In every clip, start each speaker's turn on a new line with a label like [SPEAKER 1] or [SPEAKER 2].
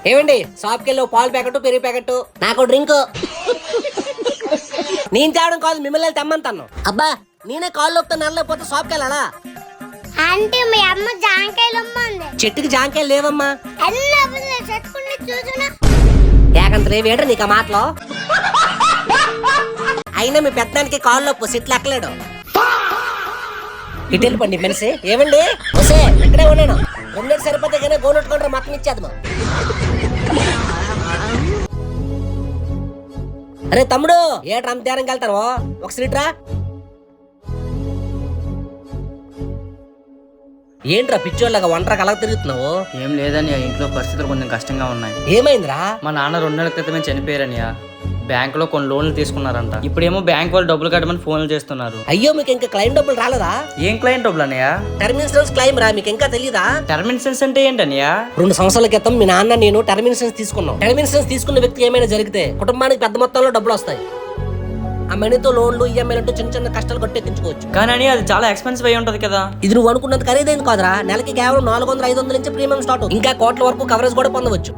[SPEAKER 1] ఏమండి షాప్కి వెళ్ళి పాలు ప్యాకెట్ పెరుగు ప్యాకెట్ నాకు డ్రింక్. నేను తేవడం కాదు మిమ్మల్ని తెమ్మంతాను. అబ్బా నేనే కాళ్ళు లోపుతా నల్లపోతే షాప్కి వెళ్ళాలా?
[SPEAKER 2] అంటే మీ అమ్మ జాంకాయలు అమ్మంది.
[SPEAKER 1] చెట్టుకి జాంకాయలు లేవమ్మా.
[SPEAKER 2] చూసునా
[SPEAKER 1] ఏకంత రేవేంట్రా నీకు ఆ మాటలో? అయినా మీ పెద్దానికి కాళ్ళు లోపు సిట్లు ఎక్కలేడు. ఇటు వెళ్ళిపోండి మనిషి. ఏమండి వసే ఇక్కడే ఉన్నాను. రెండేళ్ళు సరిపోతే కానీ గోనొట్టుకుంటారు మొత్తం ఇచ్చేది. అరే తమ్ముడు ఏట్రా అంత తేరంకి వెళ్తాను ఒక సీట్రా. ఏంట్రా పిచ్చోళ్ళగా ఒంటరికి అలా తిరుగుతున్నావు?
[SPEAKER 3] ఏం లేదనియా, ఇంట్లో పరిస్థితులు కొంచెం కష్టంగా ఉన్నాయి.
[SPEAKER 1] ఏమైందిరా?
[SPEAKER 3] మా నాన్న 2 నెలల క్రితమే చనిపోయారనియా. బ్యాంకులో కొన్ని లోన్లు తీసుకున్నారంట. ఇప్పుడేమో బ్యాంక్ వాళ్ళు డబ్బులు కట్టమని ఫోన్లు చేస్తున్నారు.
[SPEAKER 1] అయ్యో మీకు ఇంకా క్లైమ్ డబ్బులు రాలేదా?
[SPEAKER 3] ఏం క్లయింట్ డబ్బులు అనియా?
[SPEAKER 1] టర్మ్ ఇన్సూరెన్స్ క్లైమ్ రా, మీకు ఇంకా తెలీదా?
[SPEAKER 3] టర్మ్ ఇన్సూరెన్స్ అంటే ఏంటనియా?
[SPEAKER 1] 2 సంవత్సరాల క్రితం మీ నాన్న నేను టర్మ్ ఇన్సూరెన్స్ తీసుకున్నాం. టర్మ్ ఇన్సూరెన్స్ తీసుకున్న వ్యక్తి ఏమైనా జరిగితే కుటుంబానికి పెద్ద మొత్తంలో డబ్బులు వస్తాయి. ఆ మనీతో లోన్లు ఈఎంఐలంటూ చిన్న చిన్న కష్టాలు కొట్టెక్కించుకోవచ్చు.
[SPEAKER 3] కానీ అది చాలా ఎక్స్పెన్సివ్ అయి ఉంటది కదా.
[SPEAKER 1] ఇది నువ్వు అనుకున్నంత ఖరీదైంది కాదురా. నెలకి కేవలం 400-500 నుంచి ప్రీమియం స్టార్ట్. ఇంకా కోట్ల వరకు కవరేజ్ కూడా పొందవచ్చు.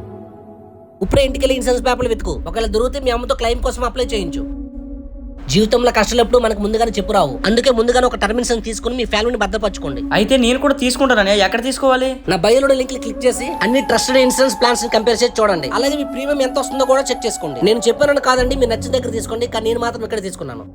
[SPEAKER 1] ఇప్పుడే ఇంటికి వెళ్ళి ఇన్సూరెన్స్ పేపర్లు వెతుకు. ఒకవేళ దొరికితే మీ అమ్మతో క్లెయిమ్ కోసం అప్లై చేయించు. జీవితంలో కష్టాలు ఎప్పుడు మనకు ముందుగానే చెప్పురావు. అందుకే ముందుగానే ఒక టర్మ్ ఇన్సూరెన్స్ తీసుకుని మీ ఫ్యామిలీని భద్రపరచుకోండి.
[SPEAKER 3] అయితే నేను కూడా తీసుకుంటానని. ఎక్కడ తీసుకోవాలి?
[SPEAKER 1] నా బయోలో లింక్ క్లిక్ చేసి అన్ని ట్రస్టెడ్ ఇన్సూరెన్స్ ప్లాన్స్ కంపేర్ చేసి చూడండి. అలాగే మీ ప్రీమియం ఎంత వస్తుందో కూడా చెక్ చేసుకోండి. నేను చెప్పానని కాదండి, మీరు నచ్చిన దగ్గర తీసుకోండి. కానీ నేను మాత్రం ఇక్కడ తీసుకున్నాను.